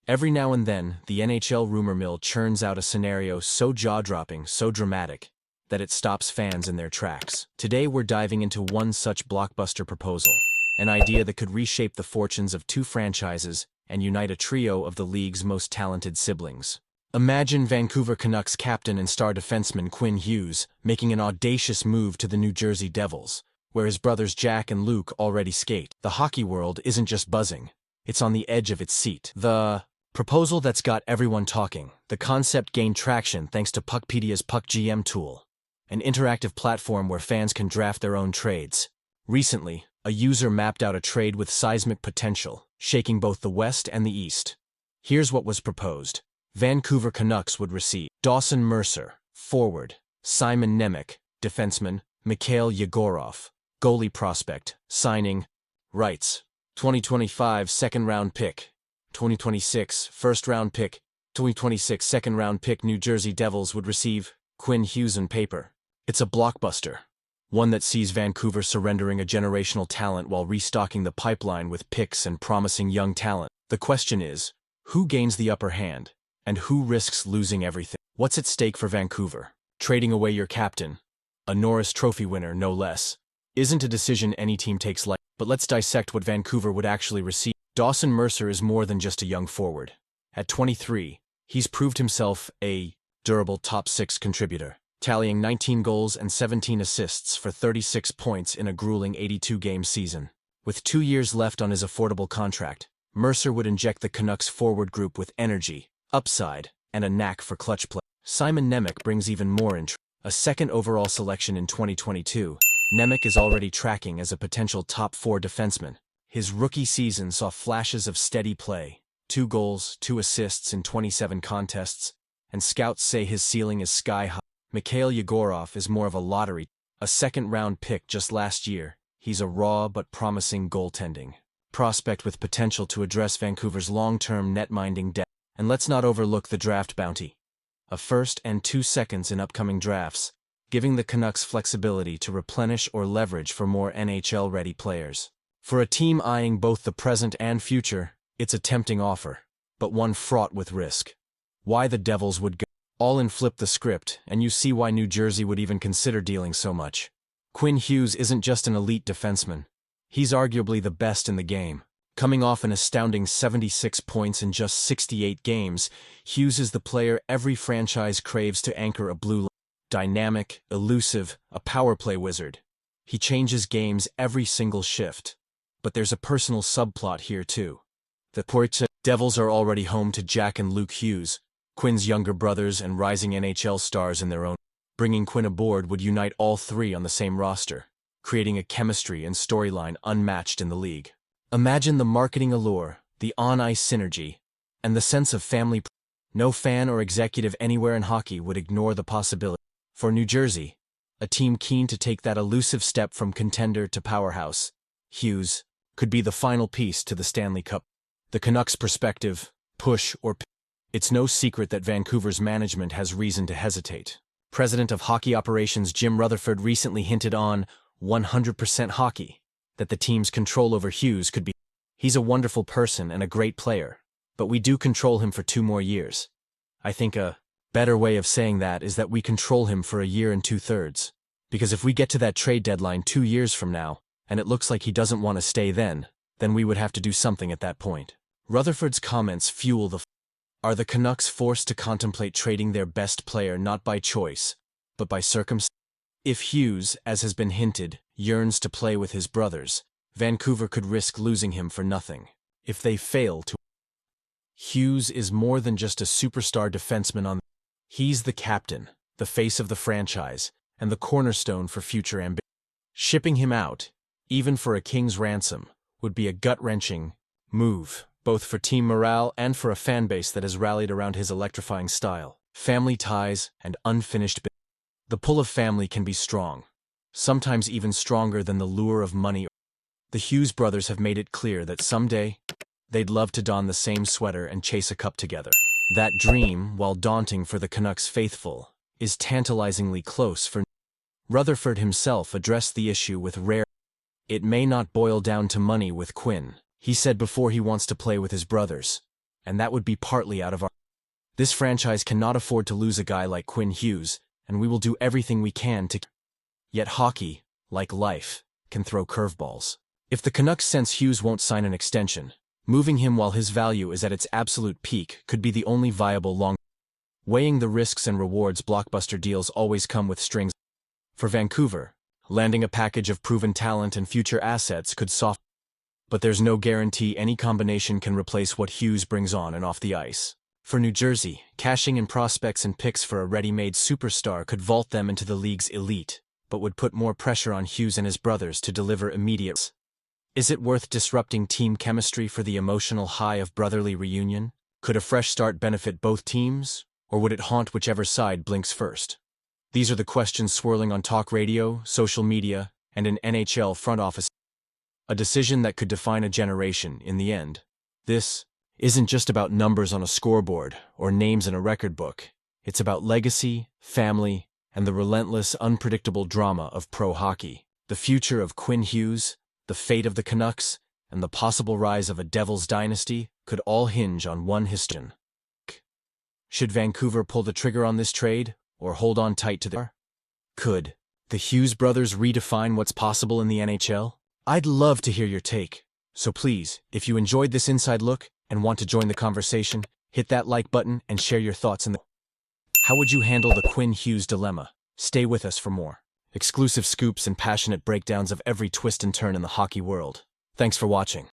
Every now and then, the NHL rumor mill churns out a scenario so jaw-dropping, so dramatic, that it stops fans in their tracks. Today we're diving into one such blockbuster proposal, an idea that could reshape the fortunes of two franchises and unite a trio of the league's most talented siblings. Imagine Vancouver Canucks captain and star defenseman Quinn Hughes making an audacious move to the New Jersey Devils, where his brothers Jack and Luke already skate. The hockey world isn't just buzzing, it's on the edge of its seat. The proposal that's got everyone talking. The concept gained traction thanks to Puckpedia's Puck GM tool, an interactive platform where fans can draft their own trades. Recently, a user mapped out a trade with seismic potential, shaking both the West and the East. Here's what was proposed. Vancouver Canucks would receive Dawson Mercer, forward; Simon Nemec, defenseman; Mikhail Yegorov, goalie prospect, signing rights; 2025 second-round pick, 2026 first-round pick, 2026 second-round pick. New Jersey Devils would receive Quinn Hughes on paper. It's a blockbuster, one that sees Vancouver surrendering a generational talent while restocking the pipeline with picks and promising young talent. The question is, who gains the upper hand, and who risks losing everything? What's at stake for Vancouver? Trading away your captain, a Norris Trophy winner no less, isn't a decision any team takes lightly. But let's dissect what Vancouver would actually receive. Dawson Mercer is more than just a young forward. At 23, he's proved himself a durable top-six contributor, tallying 19 goals and 17 assists for 36 points in a grueling 82-game season. With 2 years left on his affordable contract, Mercer would inject the Canucks forward group with energy, upside, and a knack for clutch play. Simon Nemec brings even more intrigue. A second overall selection in 2022, Nemec is already tracking as a potential top-4 defenseman. His rookie season saw flashes of steady play, 2 goals, 2 assists in 27 contests, and scouts say his ceiling is sky-high. Mikhail Yegorov is more of a lottery, a second-round pick just last year. He's a raw but promising goaltending prospect with potential to address Vancouver's long-term net-minding depth. And let's not overlook the draft bounty, a first and 2 seconds in upcoming drafts, giving the Canucks flexibility to replenish or leverage for more NHL-ready players. For a team eyeing both the present and future, it's a tempting offer, but one fraught with risk. Why the Devils would go all in? Flip the script, and you see why New Jersey would even consider dealing so much. Quinn Hughes isn't just an elite defenseman. He's arguably the best in the game. Coming off an astounding 76 points in just 68 games, Hughes is the player every franchise craves to anchor a blue line. Dynamic, elusive, a power play wizard. He changes games every single shift. But there's a personal subplot here too. The Porta Devils are already home to Jack and Luke Hughes, Quinn's younger brothers and rising NHL stars in their own. Bringing Quinn aboard would unite all three on the same roster, creating a chemistry and storyline unmatched in the league. Imagine the marketing allure, the on-ice synergy, and the sense of family. No fan or executive anywhere in hockey would ignore the possibility. For New Jersey, a team keen to take that elusive step from contender to powerhouse, Hughes could be the final piece to the Stanley Cup. The Canucks' perspective, push or pick. It's no secret that Vancouver's management has reason to hesitate. President of Hockey Operations Jim Rutherford recently hinted on 100% hockey, that the team's control over Hughes could be. He's a wonderful person and a great player, but we do control him for 2 more years. I think a better way of saying that is that we control him for a year and 2/3. Because if we get to that trade deadline 2 years from now, and it looks like he doesn't want to stay then we would have to do something at that point. Rutherford's comments fuel the. Are the Canucks forced to contemplate trading their best player not by choice, but by circumstance? If Hughes, as has been hinted, yearns to play with his brothers, Vancouver could risk losing him for nothing. If they fail to. Hughes is more than just a superstar defenseman on. He's the captain, the face of the franchise, and the cornerstone for future ambition. Shipping him out, even for a king's ransom, would be a gut-wrenching move, both for team morale and for a fan base that has rallied around his electrifying style. Family ties and unfinished business. The pull of family can be strong, sometimes even stronger than the lure of money. The Hughes brothers have made it clear that someday, they'd love to don the same sweater and chase a cup together. That dream, while daunting for the Canucks faithful, is tantalizingly close for. Rutherford himself addressed the issue with rare. It may not boil down to money with Quinn. He said before he wants to play with his brothers, and that would be partly out of our... This franchise cannot afford to lose a guy like Quinn Hughes, and we will do everything we can to... Yet hockey, like life, can throw curveballs. If the Canucks sense Hughes won't sign an extension, moving him while his value is at its absolute peak could be the only viable long... Weighing the risks and rewards, blockbuster deals always come with strings. For Vancouver, landing a package of proven talent and future assets could soften. But there's no guarantee any combination can replace what Hughes brings on and off the ice. For New Jersey, cashing in prospects and picks for a ready-made superstar could vault them into the league's elite, but would put more pressure on Hughes and his brothers to deliver immediate. Is it worth disrupting team chemistry for the emotional high of brotherly reunion? Could a fresh start benefit both teams, or would it haunt whichever side blinks first? These are the questions swirling on talk radio, social media, and an NHL front office. A decision that could define a generation in the end. This isn't just about numbers on a scoreboard or names in a record book. It's about legacy, family, and the relentless, unpredictable drama of pro hockey. The future of Quinn Hughes, the fate of the Canucks, and the possible rise of a Devils dynasty could all hinge on one historian. Should Vancouver pull the trigger on this trade, or hold on tight to their... Could the Hughes brothers redefine what's possible in the NHL? I'd love to hear your take. So please, if you enjoyed this inside look and want to join the conversation, hit that like button and share your thoughts in the... How would you handle the Quinn Hughes dilemma? Stay with us for more exclusive scoops and passionate breakdowns of every twist and turn in the hockey world. Thanks for watching.